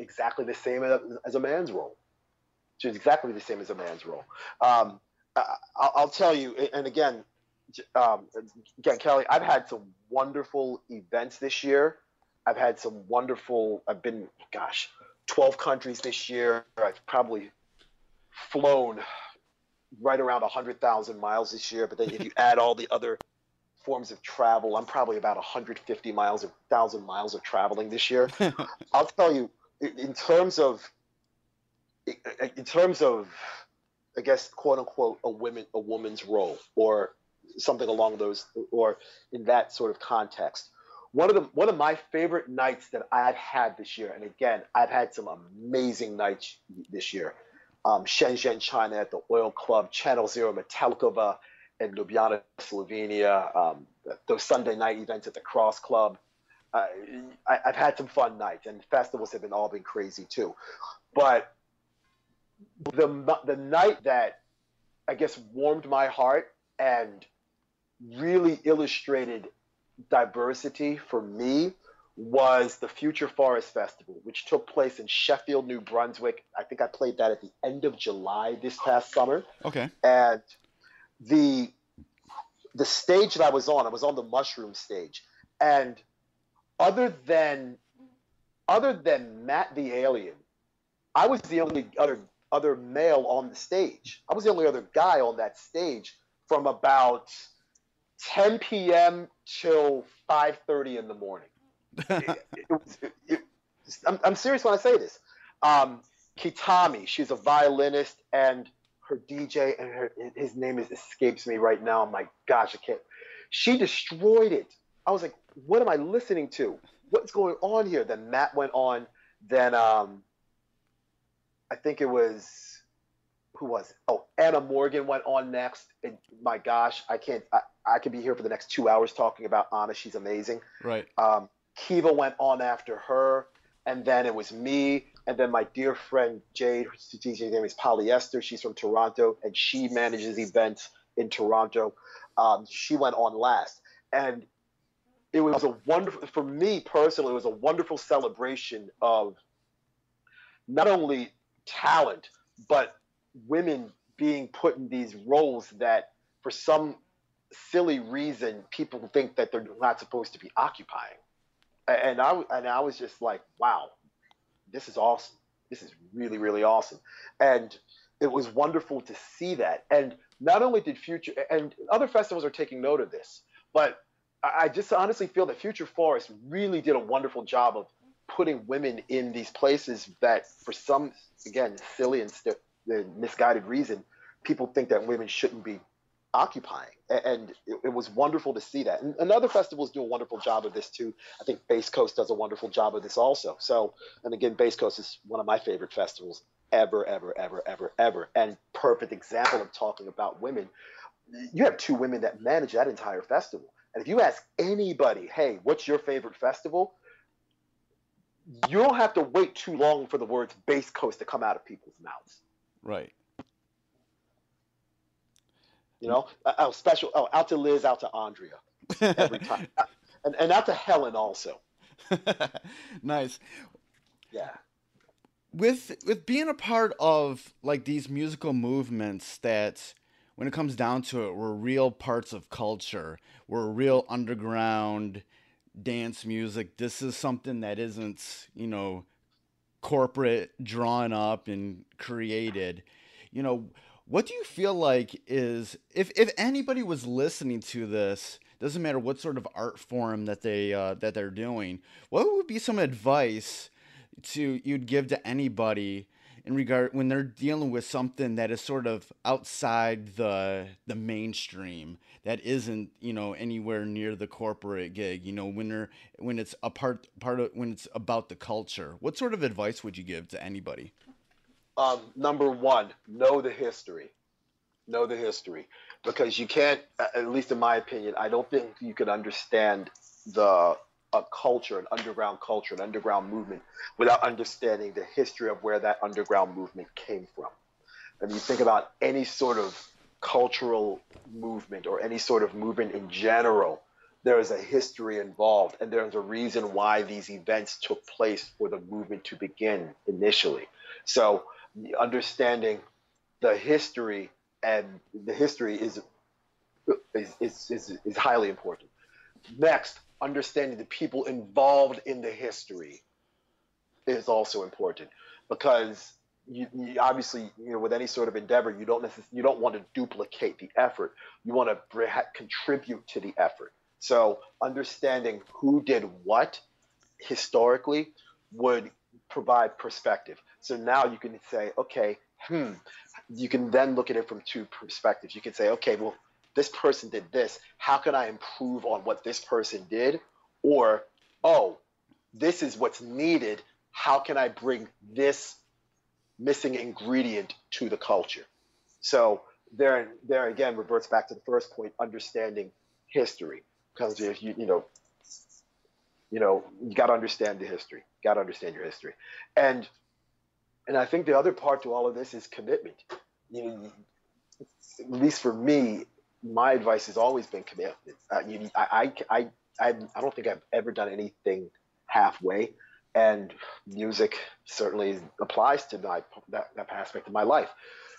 the same as a man's role. Should exactly the same as a man's role. I'll tell you, and again, Kelly, I've had some wonderful events this year. I've been, 12 countries this year. I've probably flown right around 100,000 miles this year. But then if you add all the other forms of travel, I'm probably about 1,000 miles of traveling this year. I'll tell you, in terms of, I guess, quote unquote, a woman's role, or something along those, or in that sort of context. One of my favorite nights that I've had this year, and again, I've had some amazing nights this year. Shenzhen, China, at the Oil Club, Channel Zero, Metallikova, in Ljubljana, Slovenia, those Sunday night events at the Cross Club. I've had some fun nights, and festivals have all been crazy too. But the night that, I guess, warmed my heart and really illustrated diversity for me was the Future Forest Festival, which took place in Sheffield, New Brunswick. I think I played that at the end of July this past summer. Okay. And the stage that I was on the Mushroom stage, and other than Matt the Alien, I was the only other male on the stage. I was the only other guy on that stage from about 10 p.m. till 5:30 in the morning. I'm serious when I say this. Kitami, she's a violinist, and her DJ, and his name escapes me right now. My gosh, I can't. She destroyed it. I was like, what am I listening to? What's going on here? Then Matt went on. Then I think it was, who was it? Oh, Anna Morgan went on next. And my gosh, I could be here for the next 2 hours talking about Anna. She's amazing. Right. Kiva went on after her, and then it was me, and then my dear friend Jade, her DJ name is Polyester. She's from Toronto, and she manages events in Toronto. She went on last, and it was a wonderful, for me personally, it was a wonderful celebration of not only talent, but women being put in these roles that, for some silly reason, people think that they're not supposed to be occupying. And I was just like, wow, this is awesome. This is really, really awesome. And it was wonderful to see that. And not only did Future and other festivals are taking note of this, but I just honestly feel that Future Forest really did a wonderful job of putting women in these places that, for some, again, silly and misguided reason, people think that women shouldn't be occupying. And it was wonderful to see that. And other festivals do a wonderful job of this too. I think Bass Coast does a wonderful job of this also. So, and again, Bass Coast is one of my favorite festivals ever, ever, ever, ever, ever. And perfect example of talking about women. You have two women that manage that entire festival. And if you ask anybody, hey, what's your favorite festival? You don't have to wait too long for the words Bass Coast to come out of people's mouths. Right. You know, out to Liz, out to Andrea, every time, and out to Helen also. Nice. Yeah. With being a part of like these musical movements that, when it comes down to it, were real parts of culture, were real underground dance music. This is something that isn't, corporate, drawn up and created. What do you feel like is, if anybody was listening to this, doesn't matter what sort of art form that they're doing, what would be some advice you'd give to anybody in regard when they're dealing with something that is sort of outside the mainstream, that isn't anywhere near the corporate gig, when it's a part of, when it's about the culture? What sort of advice would you give to anybody? Number one, know the history. Know the history, because you can't, at least in my opinion, I don't think you can understand a culture, an underground movement, without understanding the history of where that underground movement came from. And you think about any sort of cultural movement or any sort of movement in general, there is a history involved, and there's a reason why these events took place for the movement to begin initially. So understanding the history, and the history is highly important. Next, understanding the people involved in the history is also important, because you obviously, with any sort of endeavor, you don't want to duplicate the effort. You want to contribute to the effort. So understanding who did what historically would provide perspective. So now you can say, okay, you can then look at it from two perspectives. You can say, okay, well, this person did this. How can I improve on what this person did? Or, oh, this is what's needed. How can I bring this missing ingredient to the culture? So there again reverts back to the first point, understanding history. Because if you got to understand the history. Got to understand your history. And I think the other part to all of this is commitment. At least for me, my advice has always been commitment. I don't think I've ever done anything halfway, and music certainly applies to that aspect of my life.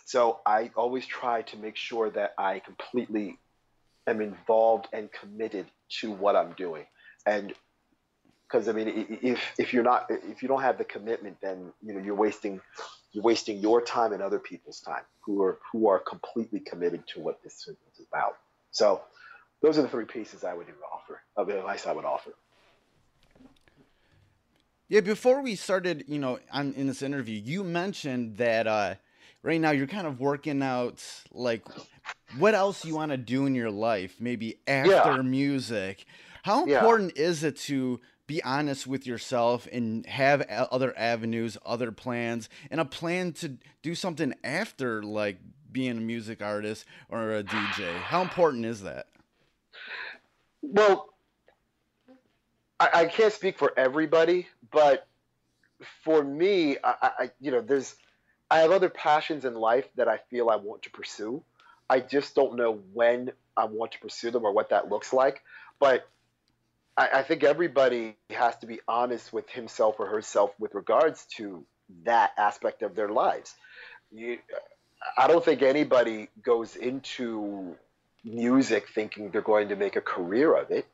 So I always try to make sure that I completely am involved and committed to what I'm doing. And because if you don't have the commitment, then you're wasting your time and other people's time who are completely committed to what this is about. So those are the three pieces I would offer of advice I would offer. Yeah, before we started, in this interview, you mentioned that right now you're kind of working out like what else you want to do in your life, maybe after music. How important is it to be honest with yourself and have other avenues, other plans, and a plan to do something after, like being a music artist or a DJ? How important is that? Well, I can't speak for everybody, but for me, I have other passions in life that I feel I want to pursue. I just don't know when I want to pursue them or what that looks like. But I think everybody has to be honest with himself or herself with regards to that aspect of their lives. I don't think anybody goes into music thinking they're going to make a career of it.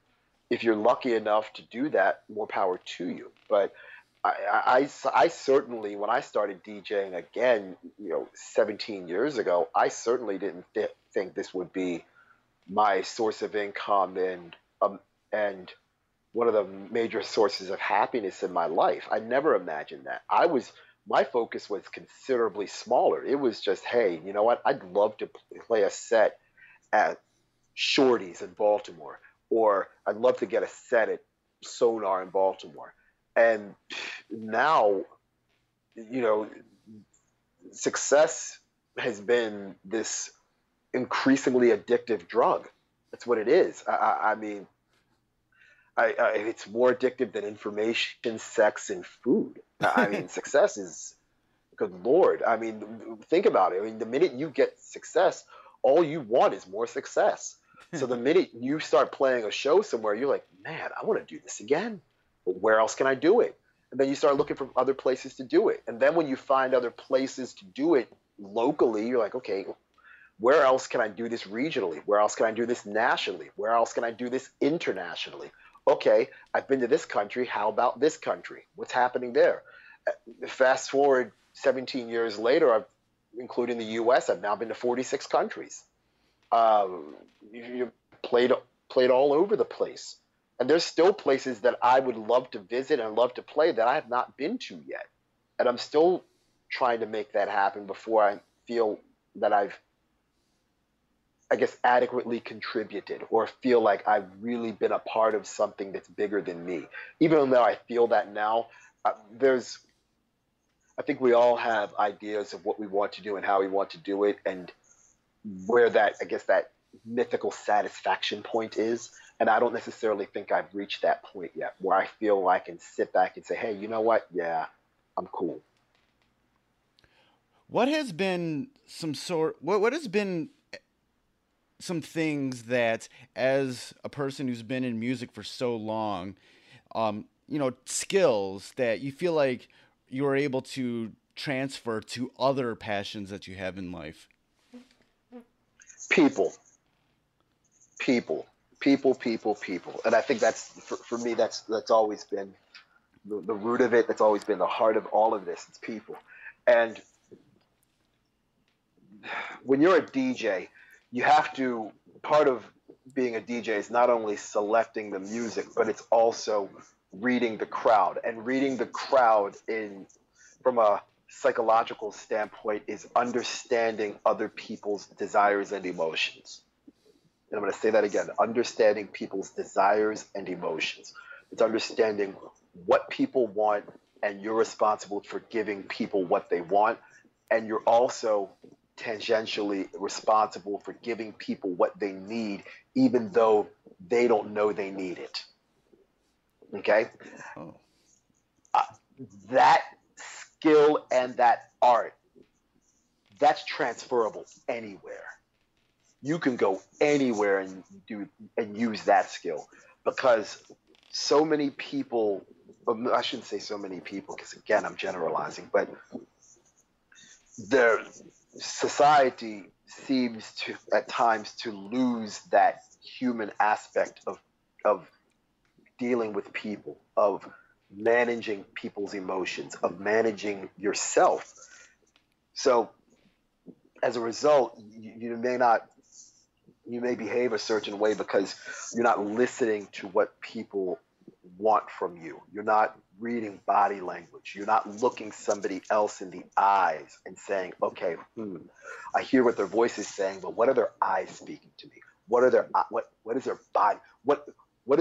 if you're lucky enough to do that, more power to you. But I certainly, when I started DJing again, 17 years ago, I certainly didn't think this would be my source of income and one of the major sources of happiness in my life. I never imagined that. My focus was considerably smaller. It was just, hey, you know what? I'd love to play a set at Shorty's in Baltimore, or I'd love to get a set at Sonar in Baltimore. And now, success has been this increasingly addictive drug. That's what it is. I mean, it's more addictive than information, sex, and food. I mean, success is, good Lord. I mean, think about it. I mean, the minute you get success, all you want is more success. So the minute you start playing a show somewhere, you're like, man, I want to do this again. But where else can I do it? And then you start looking for other places to do it. And then when you find other places to do it locally, you're like, okay, where else can I do this regionally? Where else can I do this nationally? Where else can I do this internationally? Okay, I've been to this country. How about this country? What's happening there? Fast forward 17 years later, including the U.S., I've now been to 46 countries. You played all over the place. And there's still places that I would love to visit and love to play that I have not been to yet. And I'm still trying to make that happen before I feel that I've, I guess, adequately contributed or feel like I've really been a part of something that's bigger than me. Even though I feel that now, I think we all have ideas of what we want to do and how we want to do it, and where that, I guess, that mythical satisfaction point is. And I don't necessarily think I've reached that point yet where I feel I can sit back and say, hey, you know what? Yeah, I'm cool. What has been what has been some things that, as a person who's been in music for so long, skills that you feel like you are able to transfer to other passions that you have in life? People. And I think that's, for me, that's always been the root of it. That's always been the heart of all of this. It's people. And when you're a DJ, you have to, part of being a DJ is not only selecting the music, but it's also reading the crowd. And reading the crowd from a psychological standpoint is understanding other people's desires and emotions. And I'm going to say that again, understanding people's desires and emotions. It's understanding what people want, and you're responsible for giving people what they want. And you're also tangentially responsible for giving people what they need, even though they don't know they need it. Okay? Oh. That skill and that art, that's transferable anywhere. You can go anywhere and use that skill, because so many people, I shouldn't say so many people, because again, I'm generalizing, but their society seems to, at times, to lose that human aspect of dealing with people, of managing people's emotions, of managing yourself. So as a result, you may behave a certain way because you're not listening to what people want from you. You're not reading body language. You're not looking somebody else in the eyes and saying, okay, I hear what their voice is saying, but what are their eyes speaking to me? What is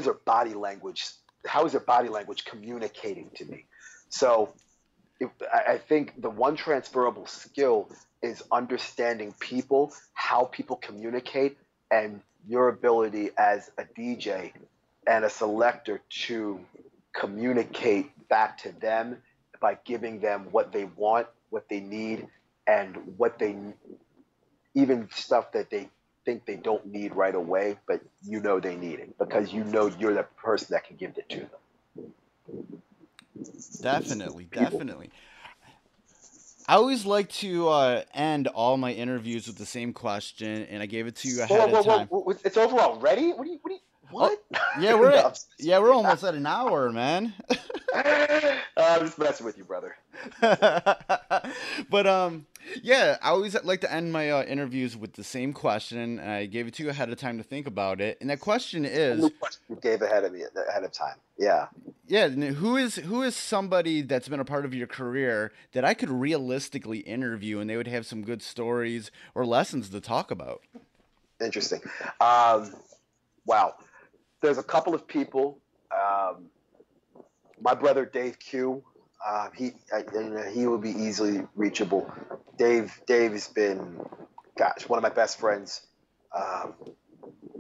their body language? How is their body language communicating to me? So I think the one transferable skill is understanding people, how people communicate, and your ability as a DJ and a selector to communicate back to them by giving them what they want, what they need, and even stuff that they think they don't need right away, but they need it because you're the person that can give it to them. Definitely. I always like to end all my interviews with the same question, and I gave it to you ahead of time. It's over already? What do you? What? Yeah, we're almost at an hour, man. I'm just messing with you, brother. But yeah, I always like to end my interviews with the same question, and I gave it to you ahead of time to think about it. And that question is, You gave ahead of time. Yeah. yeah, who is somebody that's been a part of your career that I could realistically interview, and they would have some good stories or lessons to talk about? Interesting. Wow. There's a couple of people. My brother Dave Q. He will be easily reachable. Dave has been, gosh, one of my best friends.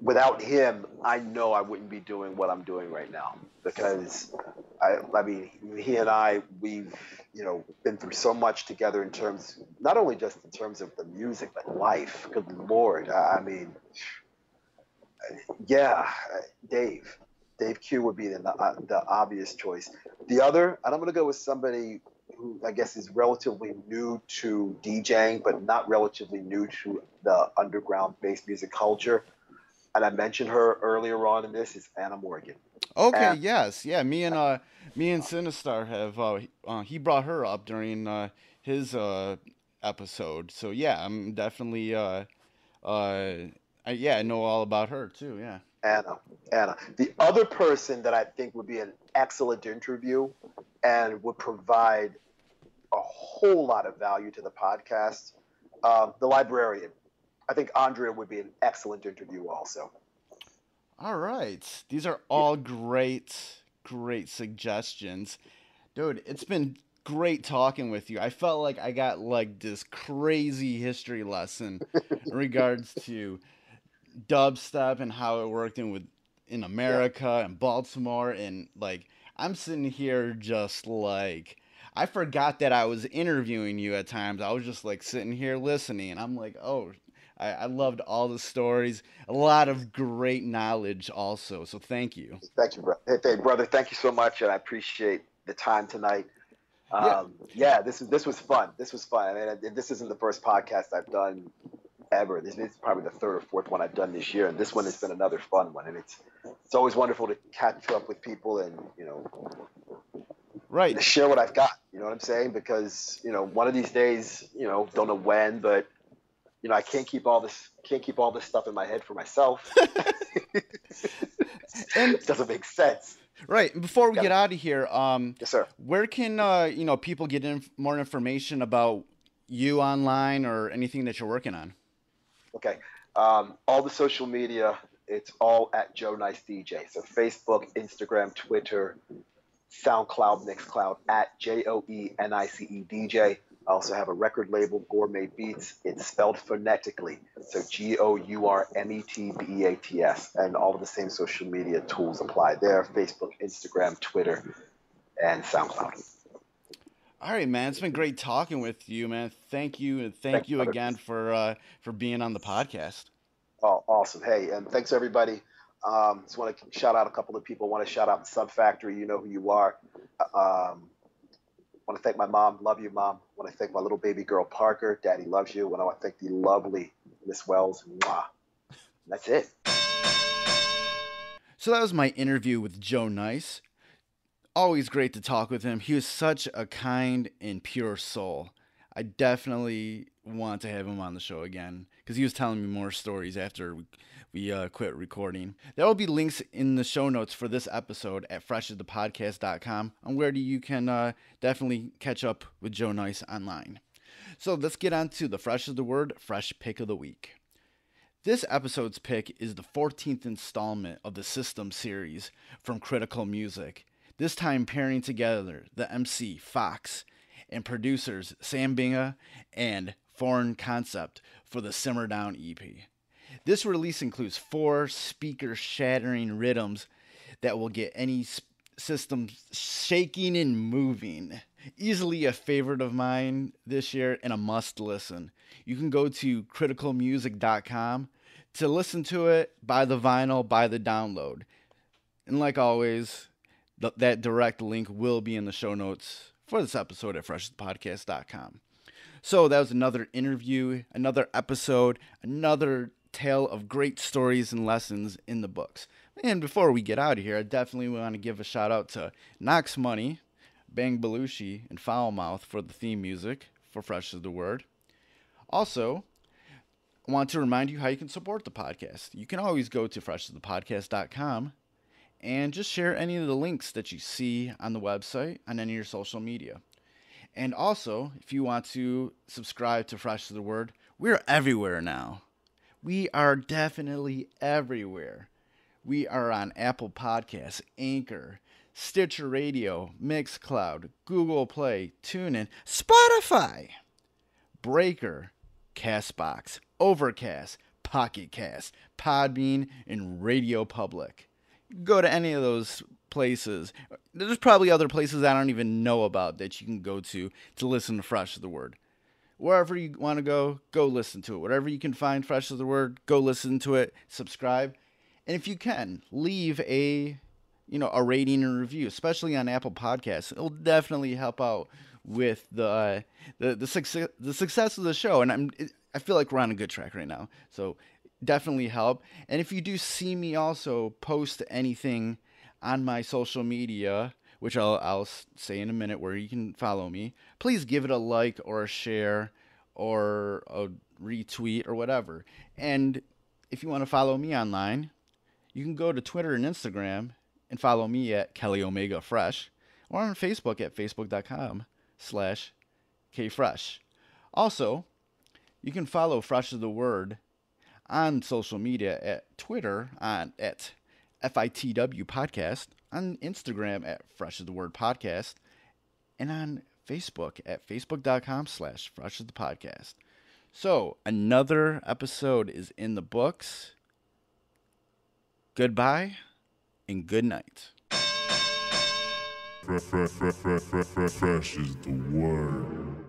Without him, I know I wouldn't be doing what I'm doing right now, because I mean, he and we've been through so much together in terms, not only just in terms of the music, but life. Good Lord. I mean, yeah, Dave Q would be the obvious choice. The other, and I'm going to go with somebody who I guess is relatively new to DJing, but not relatively new to the underground bass music culture. And I mentioned her earlier on in this, is Anna Morgan. Okay, yes. Yeah, me and Sinistarr have he brought her up during his episode. So yeah, I'm definitely I know all about her too, yeah. Anna. The other person that I think would be an excellent interview and would provide a whole lot of value to the podcast, the librarian. I think Andrea would be an excellent interview also. All right. These are all great suggestions. Dude, it's been great talking with you. I felt like I got like this crazy history lesson in regards to dubstep and how it worked in America and Baltimore, and like I'm sitting here just like I forgot that I was interviewing you at times. I was just like sitting here listening, and I'm like, oh, I loved all the stories. A lot of great knowledge also. So thank you. Thank you, brother. Hey, brother, thank you so much, and I appreciate the time tonight. This was fun. I mean, this isn't the first podcast I've done ever. This is probably the third or fourth one I've done this year, and this one has been another fun one. And it's always wonderful to catch up with people and right, to share what I've got. You know what I'm saying? Because one of these days, don't know when, but I can't keep all this stuff in my head for myself. And it doesn't make sense. Right. Before we get out of here, yes, sir. Where can people get more information about you online or anything that you're working on? Okay. All the social media, it's all at Joe Nice DJ. So Facebook, Instagram, Twitter, SoundCloud, Mixcloud, at JOENICE DJ. I also have a record label, Gourmet Beats. It's spelled phonetically, so GOURMETBEATS. And all of the same social media tools apply there: Facebook, Instagram, Twitter, and SoundCloud. All right, man. It's been great talking with you, man. Thank you, and thank you again for being on the podcast. Oh, awesome. Hey, and thanks, everybody. Just want to shout out a couple of people. Want to shout out Sub Factory. You know who you are. Want to thank my mom. Love you, Mom. Want to thank my little baby girl, Parker. Daddy loves you. And I want to thank the lovely Miss Wells. Mwah. That's it. So that was my interview with Joe Nice. Always great to talk with him. He was such a kind and pure soul. I definitely want to have him on the show again because he was telling me more stories after we quit recording. There will be links in the show notes for this episode at freshasthepodcast.com on where you can definitely catch up with Joe Nice online. So let's get on to the Fresh is the Word, Fresh Pick of the Week. This episode's pick is the 14th installment of the System series from Critical Music. This time pairing together the MC Fox and producers Sam Binga and Foreign Concept for the Simmer Down EP. This release includes 4 speaker-shattering rhythms that will get any system shaking and moving. Easily a favorite of mine this year and a must-listen. You can go to criticalmusic.com to listen to it, buy the vinyl, buy the download. And like always, that direct link will be in the show notes for this episode at freshasthepodcast.com. So that was another interview, another episode, another tale of great stories and lessons in the books. And before we get out of here, I definitely want to give a shout out to Knox Money, Bang Belushi, and Foulmouth for the theme music for Fresh is the Word. Also, I want to remind you how you can support the podcast. You can always go to freshasthepodcast.com and just share any of the links that you see on the website on any of your social media. And also, if you want to subscribe to Fresh is the Word, we're everywhere now. We are definitely everywhere. We are on Apple Podcasts, Anchor, Stitcher Radio, Mixcloud, Google Play, TuneIn, Spotify, Breaker, Castbox, Overcast, Pocket Cast, Podbean, and Radio Public. Go to any of those places. There's probably other places I don't even know about that you can go to listen to Fresh is the Word. Wherever you want to go listen to it. Whatever you can find Fresh is the Word, go listen to it, subscribe. And if you can, leave a rating and review, especially on Apple Podcasts. It'll definitely help out with the success of the show. And I feel like we're on a good track right now. So definitely help. And if you do see me also post anything on my social media, which I'll say in a minute where you can follow me, please give it a like or a share or a retweet or whatever. And if you want to follow me online, you can go to Twitter and Instagram and follow me at Kelly Omega Fresh, or on Facebook at facebook.com/KFresh. Also, you can follow Fresh is the Word on social media at Twitter at FITW Podcast, on Instagram at Fresh is the Word Podcast, and on Facebook at facebook.com/Fresh is the Podcast. So, another episode is in the books. Goodbye and good night. Fresh is the word.